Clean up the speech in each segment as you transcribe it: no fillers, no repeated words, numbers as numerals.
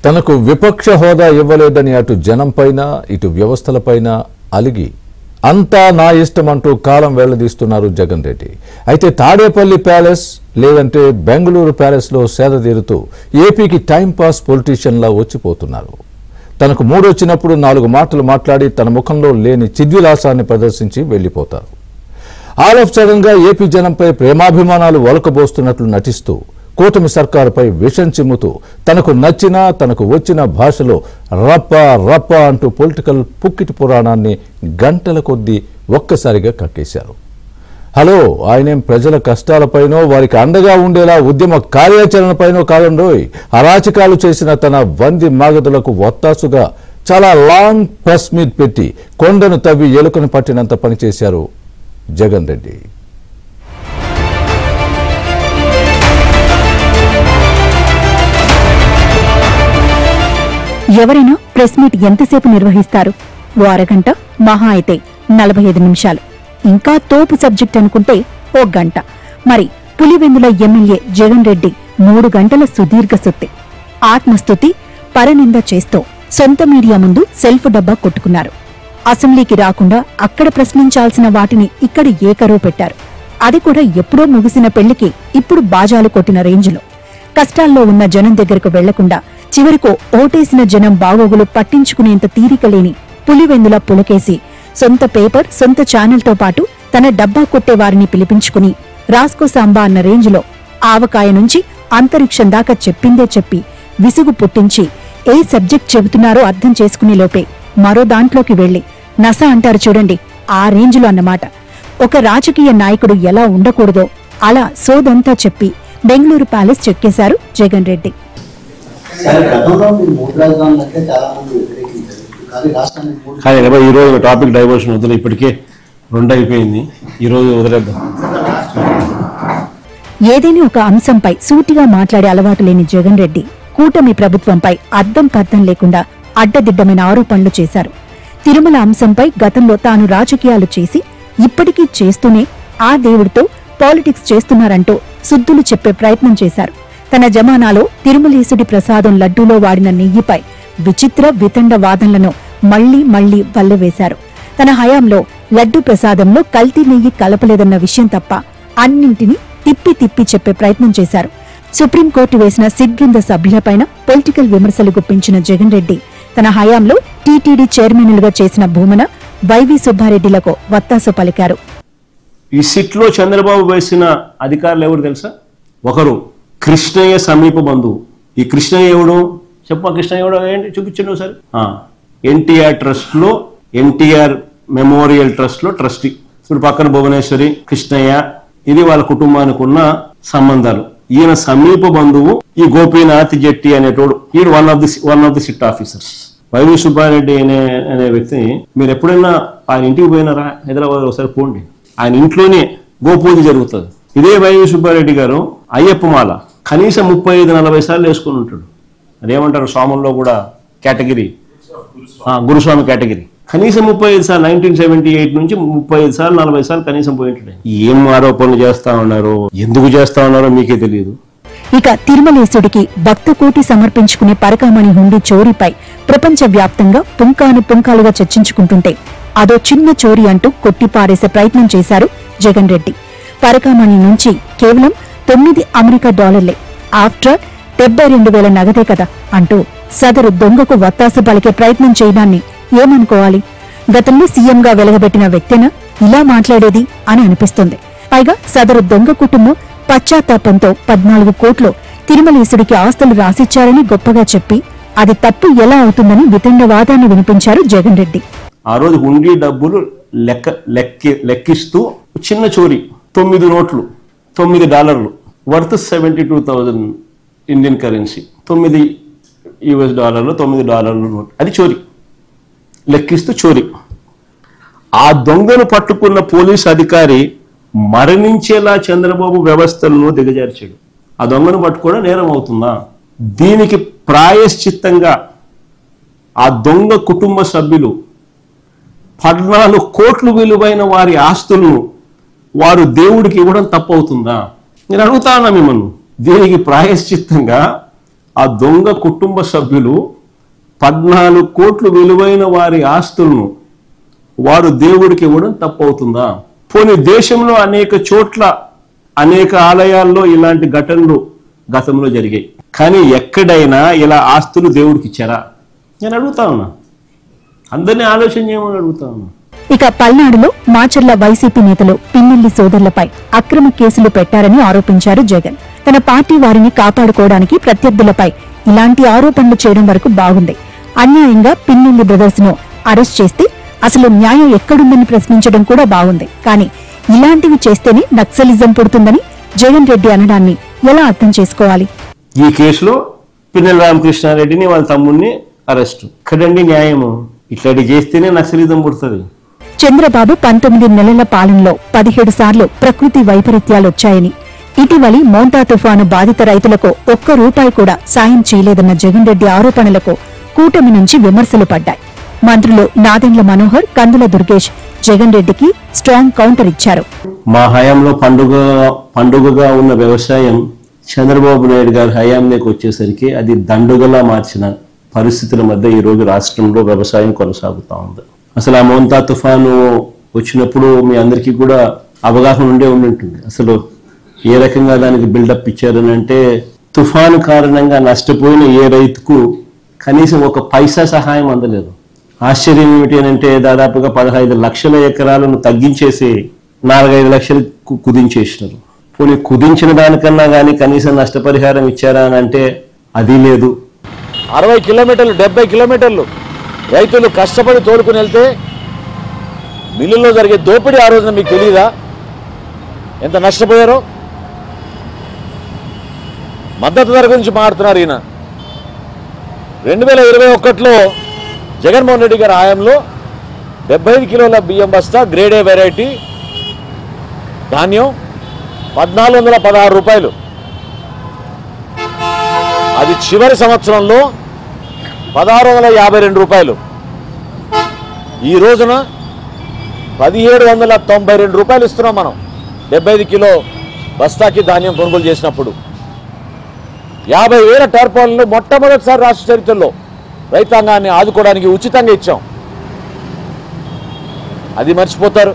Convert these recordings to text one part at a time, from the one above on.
తనకు విపక్ష హోదా ఇవ్వలేదని అటు జనంపైన ఇటు వ్యవస్థలపైన అలిగి అంతా నా ఇష్టం అంటూ కాలం వెళ్లదీస్తున్నారు జగన్ రెడ్డి. అయితే తాడేపల్లి ప్యాలెస్ లేదంటే బెంగళూరు ప్యాలెస్లో సేదతీరుతూ ఏపీకి టైంపాస్ పొలిటీషియన్లా వచ్చిపోతున్నారు. తనకు మూడొచ్చినప్పుడు 4 మాటలు మాట్లాడి తన ముఖంలో లేని చిద్విలాసాన్ని ప్రదర్శించి వెళ్లిపోతారు. ఆల్ ఆఫ్ సడన్ గా ఏపీ జనంపై ప్రేమాభిమానాలు ఒలకబోస్తున్నట్లు నటిస్తూ కూటమి సర్కారుపై విషం చిమ్ముతూ తనకు నచ్చిన తనకు వచ్చిన భాషలో రప్ప రప్ప అంటూ పొలిటికల్ పుక్కిటి పురాణాన్ని గంటల కొద్దీ ఒక్కసారిగా కక్కేశారు. హలో, ఆయనేం ప్రజల కష్టాలపైనో వారికి అండగా ఉండేలా ఉద్యమ కార్యాచరణపైనో కాదండోయ్, అరాచకాలు చేసిన తన వంది మాగదులకు ఒత్తాసుగా చాలా లాంగ్ ప్రెస్ మీట్ పెట్టి కొండను తవ్వి ఎలుకను పట్టినంత పనిచేశారు జగన్ రెడ్డి. ఎవరైనా ప్రెస్ మీట్ ఎంతసేపు నిర్వహిస్తారు? ఓ అరగంట, మహా అయితే 45 నిమిషాలు. ఇంకా తోపు సబ్జెక్ట్ అనుకుంటే 1 గంట. మరి పులివెందుల ఎమ్మెల్యే జగన్ రెడ్డి 3 గంటల సుదీర్ఘ సుత్తి, ఆత్మస్తుతి, పరనింద చేస్తూ సొంత మీడియా ముందు సెల్ఫ్ డబ్బా కొట్టుకున్నారు. అసెంబ్లీకి రాకుండా అక్కడ ప్రశ్నించాల్సిన వాటిని ఇక్కడ ఏకరువు పెట్టారు. అది కూడా ఎప్పుడో ముగిసిన పెళ్లికి ఇప్పుడు బాజాలు కొట్టిన రేంజ్లో. కష్టాల్లో ఉన్న జనం దగ్గరకు వెళ్లకుండా చివరికో ఓటేసిన జనం బాగోగులు పట్టించుకునేంత తీరిక లేని పులివెందుల పులకేసి సొంత పేపర్, సొంత ఛానల్తో పాటు తన డబ్బా కొట్టే వారిని పిలిపించుకుని రాస్కో సాంబా అన్న రేంజ్లో ఆవకాయ నుంచి అంతరిక్షం దాకా చెప్పిందే చెప్పి విసుగు పుట్టించి ఏ సబ్జెక్ట్ చెబుతున్నారో అర్థం చేసుకునే లోపే మరో దాంట్లోకి వెళ్లి నస అంటారు చూడండి, ఆ రేంజ్లో అన్నమాట. ఒక రాజకీయ నాయకుడు ఎలా ఉండకూడదో అలా సోదంతా చెప్పి బెంగళూరు ప్యాలెస్ చెక్కేశారు జగన్ రెడ్డి. ఈరోజు టాపిక్ డైవర్షన్ వద్దు, ఇప్పటికే 2 అయిపోయింది, ఈరోజు వదిలేద్దాం. ఏదైనా ఒక అంశంపై సూటిగా మాట్లాడే అలవాటు లేని జగన్ రెడ్డి కూటమి ప్రభుత్వంపై అద్దం పర్థం లేకుండా అడ్డదిడ్డమైన ఆరోపణలు చేశారు. తిరుమల అంశంపై గతంలో తాను రాజకీయాలు చేసి ఇప్పటికీ చేస్తూనే ఆ దేవుడితో పాలిటిక్స్ చేస్తున్నారంటూ సుద్దులు చెప్పే ప్రయత్నం చేశారు. తన జమానాలో తిరుమలేశుడి ప్రసాదం లడ్డూలో వాడిన నెయ్యిపై విచిత్ర వితండ వాదనలను మళ్లీ మళ్లీ వల్లెవేశారు. తన హయాంలో లడ్డూ ప్రసాదంలో కల్తీ నెయ్యి కలపలేదన్న విషయం తప్ప అన్నింటినీ తిప్పి తిప్పి చెప్పే ప్రయత్నం చేశారు. సుప్రీంకోర్టు వేసిన సిట్ బృంద సభ్యులపైన పొలిటికల్ విమర్శలు గుప్పించిన జగన్ రెడ్డి తన హయాంలో టీటీడీ చైర్మన్లుగా చేసిన భూమన, వైవి సుబ్బారెడ్డిలకు వత్తాసు పలికారు. ఈ సిట్ లో చంద్రబాబు వేసిన అధికారులు ఎవరు తెలుసా? ఒకరు కృష్ణయ్య సమీప బంధువు. ఈ కృష్ణయ్య ఎవడు చెప్ప? కృష్ణయ్య ఎవడు ఏంటి చూపించండి ఒకసారి. ఎన్టీఆర్ ట్రస్ట్ లో, ఎన్టీఆర్ మెమోరియల్ ట్రస్ట్ లో ట్రస్టీ. ఇప్పుడు పక్కన భువనేశ్వరి, కృష్ణయ్య, ఇది వాళ్ళ కుటుంబానికి ఉన్న సంబంధాలు. ఈయన సమీప బంధువు ఈ గోపీనాథ్ జెట్టి అనేటోడు. ఈయన one of the SIT officers. YV Subba Reddy అనే వ్యక్తిని మీరు ఎప్పుడైనా ఆయన ఇంటికి పోయినారా? హైదరాబాద్ ఒకసారి పోండి, ఆయన ఇంట్లోనే గోపూజ జరుగుతుంది. ఇదే వైవి సుబ్బారెడ్డి గారు అయ్యప్ప మాల కనీసం 35-40 సార్లు వేసుకుని ఉంటాడు. అదేమంటారు స్వాముల్లో కూడా కేటగిరీ, గురుస్వామి కేటగిరీ. కనీసం 35 సార్లు 1978 నుంచి 35 సార్లు 40 సార్లు కనీసం పోయి ఉంటాడు. ఏం ఆరోపణలు చేస్తా ఉన్నారో, ఎందుకు చేస్తా ఉన్నారో మీకే తెలియదు. ఇక తిరుమలేశుడికి భక్తకోటి సమర్పించుకునే పరకామణి హుండీ చోరీపై ప్రపంచ వ్యాప్తంగా పుంకాలుగా చర్చించుకుంటుంటే అదో చిన్న చోరీ అంటూ కొట్టిపారేసే ప్రయత్నం చేశారు జగన్ రెడ్డి. పరకామణి నుంచి కేవలం $9 అమెరికా ఆఫ్టర్ 72,000 నగదే కదా అంటూ సదరు దొంగకు వత్తాసు పలికే ప్రయత్నం చేయడాన్ని ఏమనుకోవాలి? గతంలో సీఎంగా వెలగబెట్టిన వ్యక్తేనా ఇలా మాట్లాడేది అని అనిపిస్తుంది. పైగా సదరు దొంగ కుటుంబం పశ్చాత్తాపంతో 14 కోట్లు తిరుమలేశుడికి ఆస్తులు రాసిచ్చారని గొప్పగా చెప్పి అది తప్పు ఎలా అవుతుందని వితండవాదాన్ని వినిపించారు జగన్ రెడ్డి. ఆ రోజు హుండీ డబ్బులు లెక్కిస్తూ చిన్న చోరీ, 9 నోట్లు, $9 వర్త్ 72,000 ఇండియన్ కరెన్సీ, $9 $9 నోట్, అది చోరీ. లెక్కిస్తూ చోరీ. ఆ దొంగను పట్టుకున్న పోలీసు అధికారి మరణించేలా చంద్రబాబు వ్యవస్థలను దిగజార్చాడు. ఆ దొంగను పట్టుకోవడం నేరం అవుతుందా? దీనికి ప్రాయశ్చిత్తంగా ఆ దొంగ కుటుంబ సభ్యులు 14 కోట్లు విలువైన వారి ఆస్తులను వారు దేవుడికి ఇవ్వడం తప్పవుతుందా? నేను అడుగుతానా మిమ్మల్ని. దీనికి ప్రాయశ్చిత్తంగా ఆ దొంగ కుటుంబ సభ్యులు 14 కోట్లు విలువైన వారి ఆస్తులను వారు దేవుడికి ఇవ్వడం తప్పవుతుందా? పోనీ దేశంలో అనేక చోట్ల అనేక ఆలయాల్లో ఇలాంటి ఘటనలు గతంలో జరిగాయి, కానీ ఎక్కడైనా ఇలా ఆస్తులు దేవుడికి ఇచ్చారా? నేను అడుగుతా ఉన్నా, అందరినీ ఆలోచన చేయమని అడుగుతా ఉన్నా. ఇక పల్నాడులో మాచర్ల వైసీపీ నేతలు పిన్నెల్లి సోదరులపై అక్రమ కేసులు పెట్టారని ఆరోపించారు జగన్. తన పార్టీ వారిని కాపాడుకోవడానికి ప్రత్యర్థులపై ఇలాంటి ఆరోపణలు చేయడం వరకు బాగుంది. అన్యాయంగా పిన్నెల్లి బ్రదర్స్ ను అరెస్ట్ చేస్తే అసలు న్యాయం ఎక్కడుందని ప్రశ్నించడం కూడా బాగుంది. కానీ ఇలాంటివి చేస్తేనే నక్సలిజం పుడుతుందని జగన్ రెడ్డి అనడాన్ని ఎలా అర్థం చేసుకోవాలి? ఈ కేసులో పిన్నెల రామకృష్ణారెడ్డిని వాళ్ళ తమ్ముడిని అరెస్టు. ఇక్కడండి న్యాయము? ఇట్లాంటి చేస్తేనే నక్సలిజం పుడుతుంది. చంద్రబాబు 19 నెలల పాలనలో 17 సార్లు ప్రకృతి వైపరీత్యాలొచ్చాయని, ఇటీవలి మోంతా తుఫాను బాధిత రైతులకు ₹1 కూడా సాయం చేయలేదన్న జగన్ రెడ్డి ఆరోపణలకు కూటమి నుంచి విమర్శలు పడ్డాయి. మంత్రులు నాదెండ్ల మనోహర్, కందుల దుర్గేష్ జగన్ రెడ్డికి స్ట్రాంగ్ కౌంటర్ ఇచ్చారు. మా హయాంలో పండుగగా ఉన్న వ్యవసాయం చంద్రబాబు నాయుడు గారి హయాంలోకి వచ్చేసరికి అది దండుగలా మార్చిన పరిస్థితుల మధ్య ఈ రోజు రాష్ట్రంలో వ్యవసాయం కొనసాగుతా ఉంది. అసలు ఆ మోంతా తుఫాను వచ్చినప్పుడు మీ అందరికీ కూడా అవగాహన ఉండే ఉంటుంది. అసలు ఏ రకంగా దానికి బిల్డప్ ఇచ్చారని అంటే, తుఫాను కారణంగా నష్టపోయిన ఏ రైతుకు కనీసం ఒక పైసా సహాయం అందలేదు. ఆశ్చర్యం ఏమిటి అంటే, దాదాపుగా 15 లక్షల ఎకరాలను తగ్గించేసి 4-5 లక్షలు కుదించేసినారు. పోనీ కుదించిన దానికన్నా కానీ కనీసం నష్టపరిహారం ఇచ్చారా అని అంటే అది లేదు. 60 కిలోమీటర్లు 70 కిలోమీటర్లు రైతులు కష్టపడి తోలుకుని వెళ్తే మిల్లుల్లో జరిగే దోపిడీ ఆ రోజున మీకు తెలియదా? ఎంత నష్టపోయారో. మద్దతు ధర గురించి మాట్లాడుతున్నారు ఈయన. 2021లో జగన్మోహన్ రెడ్డి గారి హయాంలో 75 కిలోల బియ్యం బస్తా గ్రేడ్ ఏ వెరైటీ ధాన్యం ₹1,416. అది చివరి సంవత్సరంలో ₹1,652. ఈ రోజున ₹1,792 ఇస్తున్నాం మనం 75 కిలో బస్తాకి ధాన్యం కొనుగోలు చేసినప్పుడు. 50,000 టర్పాలను మొట్టమొదటిసారి రాష్ట్ర చరిత్రలో రైతాంగాన్ని ఆదుకోవడానికి ఉచితంగా ఇచ్చాం. అది మర్చిపోతారు.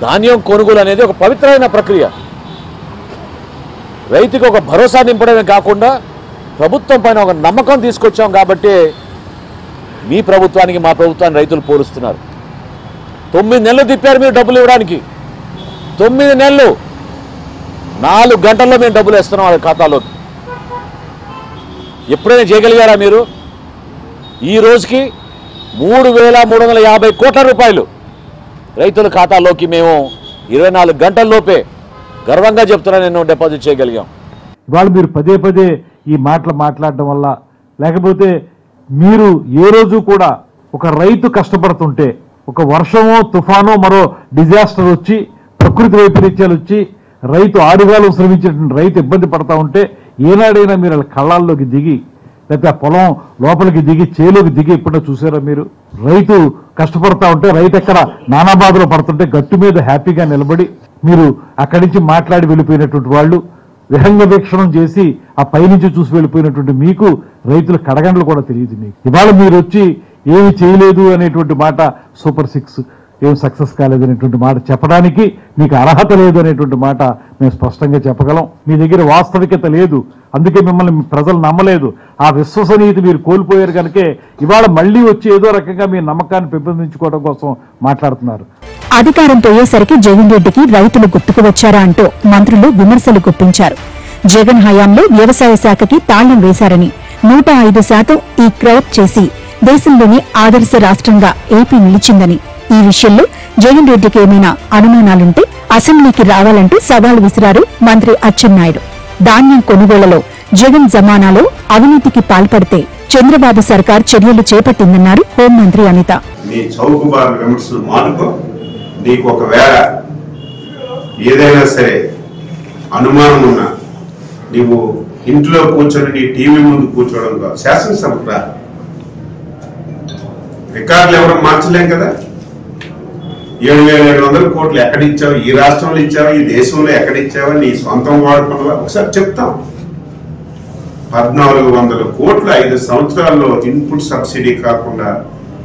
ధాన్యం కొనుగోలు అనేది ఒక పవిత్రమైన ప్రక్రియ. రైతుకు ఒక భరోసా నింపడమే కాకుండా ప్రభుత్వం పైన ఒక నమ్మకం తీసుకొచ్చాం. కాబట్టి మీ ప్రభుత్వానికి మా ప్రభుత్వాన్ని రైతులు పోలుస్తున్నారు. 9 నెలలు తిప్పారు మీరు డబ్బులు ఇవ్వడానికి. 9 నెలలు 4 గంటల్లో మేము డబ్బులు వేస్తున్నాం వాళ్ళ ఖాతాలోకి. ఎప్పుడైనా చేయగలిగారా మీరు? ఈ రోజుకి ₹3,350 కోట్ల రైతుల ఖాతాలోకి మేము 24 గంటల్లోపే గర్వంగా చెప్తున్నా నేను డిపాజిట్ చేయగలిగాం. ఇవాళ మీరు పదే పదే ఈ మాటలు మాట్లాడడం వల్ల, లేకపోతే మీరు ఏ రోజు కూడా ఒక రైతు కష్టపడుతుంటే, ఒక వర్షమో తుఫానో మరో డిజాస్టర్ వచ్చి ప్రకృతి వైపరీత్యాలు వచ్చి రైతు ఆరుగాలు శ్రమించేటువంటి రైతు ఇబ్బంది పడతా ఉంటే ఏనాడైనా మీరు వాళ్ళ కళ్ళాల్లోకి దిగి, లేకపోతే ఆ పొలం లోపలికి దిగి చేలోకి దిగి ఎప్పుడో చూసారా మీరు? రైతు కష్టపడతా ఉంటే, రైతు ఎక్కడ నానా బాధలు పడుతుంటే గట్టు మీద హ్యాపీగా నిలబడి మీరు అక్కడి నుంచి మాట్లాడి వెళ్ళిపోయినటువంటి వాళ్ళు, విహంగ వీక్షణం చేసి ఆ పైనుంచి చూసి వెళ్ళిపోయినటువంటి మీకు రైతుల కడగండ్లు కూడా తెలియదు. మీకు ఇవాళ మీరు వచ్చి ఏమి చేయలేదు అనేటువంటి మాట, సూపర్ 6 ఏం సక్సెస్ కాలేదనేటువంటి మాట చెప్పడానికి మీకు అర్హత లేదు అనేటువంటి మాట మేము స్పష్టంగా చెప్పగలం. మీ దగ్గర వాస్తవికత లేదు, అందుకే మిమ్మల్ని ప్రజలు నమ్మలేదు. ఆ విశ్వసనీయత మీరు కోల్పోయారు కనుకే ఇవాళ మళ్లీ వచ్చి ఏదో రకంగా మీ నమ్మకాన్ని పెంపొందించుకోవడం కోసం మాట్లాడుతున్నారు. అధికారం పోయేసరికి జగన్ రెడ్డికి రైతులు గుర్తుకు వచ్చారా అంటూ మంత్రులు విమర్శలు గుప్పించారు. జగన్ హయాంలో వ్యవసాయ శాఖకి తాళం వేశారని 105% ఈ క్రౌప్ చేసి దేశంలోని ఆదర్శ రాష్ట్రంగా ఏపీ నిలిచిందని, ఈ విషయంలో జగన్ రెడ్డికి ఏమైనా అనుమానాలుంటే అసెంబ్లీకి రావాలంటూ సవాల్ విసిరారు మంత్రి అచ్చెన్నాయుడు. ధాన్యం కొనుగోళ్లలో జగన్ జమానాలో అవినీతికి పాల్పడితే చంద్రబాబు సర్కార్ చర్యలు చేపట్టిందన్నారు హోంమంత్రి అనిత. నీకు ఒకవేళ ఏదైనా సరే అనుమానం ఉన్నా నీవు ఇంట్లో కూర్చొని నీ టీవీ ముందు కూర్చోవడం కాదు, శాసనసభకు రా. రికార్డులు ఎవరు మార్చలేం కదా. 7,700 కోట్లు ఎక్కడిచ్చావు, ఈ రాష్ట్రంలో ఇచ్చావా, ఈ దేశంలో ఎక్కడిచ్చావా, నీ సొంతం వాడుకున్నావా ఒకసారి చెప్తాం. 1400 కోట్లు 5 సంవత్సరాల్లో ఇన్పుట్ సబ్సిడీ కాకుండా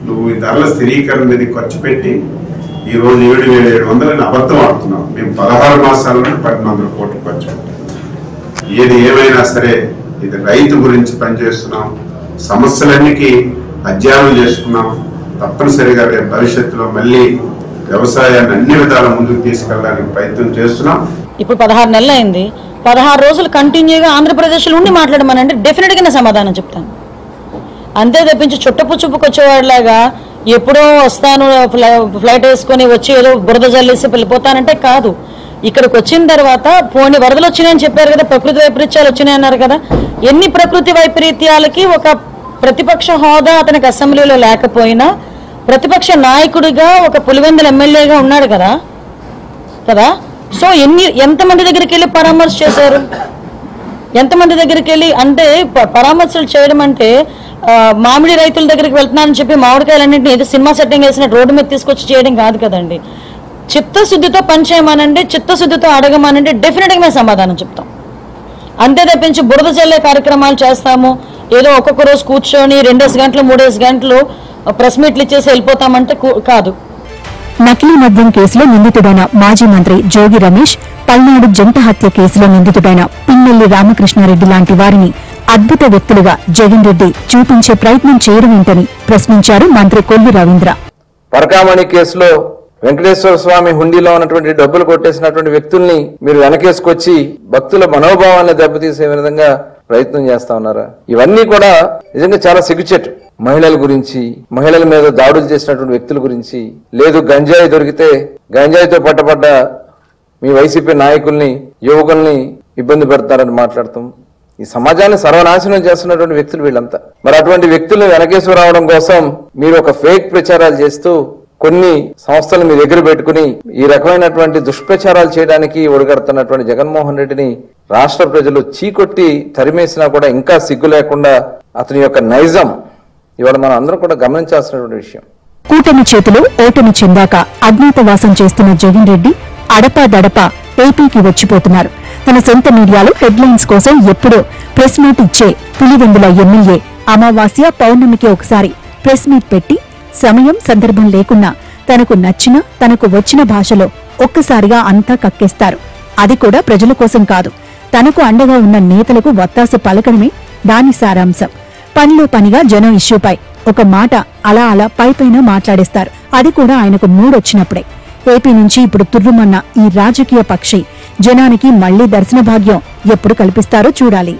నువ్వు ఈ ధరల స్థిరీకరణ మీద ఖర్చు పెట్టి ఈ రోజు 7,700 అబద్ధం ఆడుతున్నాం. మేము 16 మాసాల్లోనే 1,200 కోట్లు ఖర్చు పెట్టాం. ఏది ఏమైనా సరే ఇది రైతు గురించి పనిచేస్తున్నాం. సమస్యలన్నిటికీ అధ్యయనం చేసుకున్నాం. తప్పనిసరిగా రేపు భవిష్యత్తులో మళ్ళీ వ్యవసాయాన్ని అన్ని విధాల ముందుకు తీసుకెళ్ళడానికి ప్రయత్నం చేస్తున్నాం. ఇప్పుడు 16 నెలలు అయింది. 16 రోజులు కంటిన్యూగా ఆంధ్రప్రదేశ్లో ఉండి మాట్లాడమనంటే డెఫినెట్గా నేను సమాధానం చెప్తాను. అంతే తప్పించి చుట్టపుచ్చుపుకు వచ్చేవాడిలాగా ఎప్పుడో వస్తాను ఫ్లైట్ వేసుకొని వచ్చి ఏదో బురద జల్లేసి వెళ్ళిపోతానంటే కాదు. ఇక్కడికి వచ్చిన తర్వాత పోనీ వరదలు వచ్చినాయని చెప్పారు కదా, ప్రకృతి వైపరీత్యాలు వచ్చినాయి అన్నారు కదా. ఎన్ని ప్రకృతి వైపరీత్యాలకి ఒక ప్రతిపక్ష హోదా అతనికి అసెంబ్లీలో లేకపోయినా ప్రతిపక్ష నాయకుడిగా ఒక పులివెందుల ఎమ్మెల్యేగా ఉన్నాడు కదా. సో ఎంతమంది దగ్గరికి వెళ్ళి పరామర్శ చేశారు? ఎంతమంది దగ్గరికి వెళ్ళి అంటే పరామర్శలు చేయడం అంటే మామిడి రైతుల దగ్గరికి వెళ్తున్నానని చెప్పి మామిడికాయలన్నింటినీ ఏదో సినిమా సెట్టింగ్ వేసిన రోడ్డు మీద తీసుకొచ్చి చేయడం కాదు కదండి. చిత్తశుద్ధితో పనిచేయమనండి, చిత్తశుద్ధితో అడగమనండి, డెఫినెట్గా మేము సమాధానం చెప్తాం. అంతే తప్పించి బురద చల్లే కార్యక్రమాలు చేస్తాము, ఏదో ఒక్కొక్క రోజు కూర్చొని 2 గంటలు 3 గంటలు ప్రెస్ మీట్లు ఇచ్చేసి వెళ్ళిపోతామంటే కాదు. నకిలీ మద్యం కేసులో నిందితుడైన మాజీ మంత్రి జోగి రమేష్, పల్నాడు జంట హత్య కేసులో నిందితుడైన పిన్నెల్లి రామకృష్ణారెడ్డి లాంటి వారిని అద్భుత వ్యక్తులుగా జగన్ రెడ్డి చూపించే ప్రయత్నం చేయడమేంటని ప్రశ్నించారు మంత్రి కొల్లు రవీంద్ర. పరకామణి కేసులో వెంకటేశ్వర స్వామి హుండీలో ఉన్నటువంటి డబ్బులు కొట్టేసినటువంటి వ్యక్తుల్ని మీరు వెనకేసుకొచ్చి భక్తుల మనోభావాన్ని దెబ్బతీసే విధంగా ప్రయత్నం చేస్తా ఉన్నారా? ఇవన్నీ కూడా నిజంగా చాలా సిగ్గుచేటు. మహిళల గురించి, మహిళల మీద దాడులు చేసినటువంటి వ్యక్తుల గురించి, లేదు గంజాయి దొరికితే గంజాయితో పట్టబడ్డ మీ వైసీపీ నాయకుల్ని, యువకుల్ని ఇబ్బంది పెడతారని మాట్లాడతాం. ఈ సమాజాన్ని సర్వనాశనం చేస్తున్నటువంటి వ్యక్తులు వీళ్ళంతా. మరి అటువంటి వ్యక్తులను వెనకేసి రావడం కోసం మీరు ఒక ఫేక్ ప్రచారాలు చేస్తూ కొన్ని సంస్థలు మీ దగ్గర పెట్టుకుని ఈ రకమైనటువంటి దుష్ప్రచారాలు చేయడానికి ఒడిగడుతున్నటువంటి జగన్మోహన్ రెడ్డిని రాష్ట్ర ప్రజలు చీకొట్టి తరిమేసినా కూడా ఇంకా సిగ్గు లేకుండా అతని యొక్క నైజం ఇవాళ మనం అందరం కూడా గమనించాల్సినటువంటి విషయం. కూటమి చేతిలో ఓటమి చెందాక అజ్ఞాతవాసం చేస్తున్న జగన్ రెడ్డి అడపాదడపా ఏపీకి వచ్చిపోతున్నారు. తన సొంత మీడియాలో హెడ్లైన్స్ కోసం ఎప్పుడో ప్రెస్ మీట్ ఇచ్చే పులివెందుల ఎమ్మెల్యే అమావాస్య, పౌర్ణమికి ఒకసారి ప్రెస్ మీట్ పెట్టి సమయం సందర్భం లేకున్నా తనకు నచ్చిన, తనకు వచ్చిన భాషలో ఒక్కసారిగా అంతా కక్కేస్తారు. అది కూడా ప్రజల కోసం కాదు, తనకు అండగా ఉన్న నేతలకు వత్తాసు పలకడమే దాని సారాంశం. పనిలో పనిగా జనం ఇష్యూపై ఒక మాట అలా అలా పైపైన మాట్లాడేస్తారు. అది కూడా ఆయనకు మూడొచ్చినప్పుడే. ఏపీ నుంచి ఇప్పుడు తుర్రుమన్న ఈ రాజకీయ పక్షి జనానికి మళ్లీ దర్శన భాగ్యం ఎప్పుడు కల్పిస్తారో చూడాలి.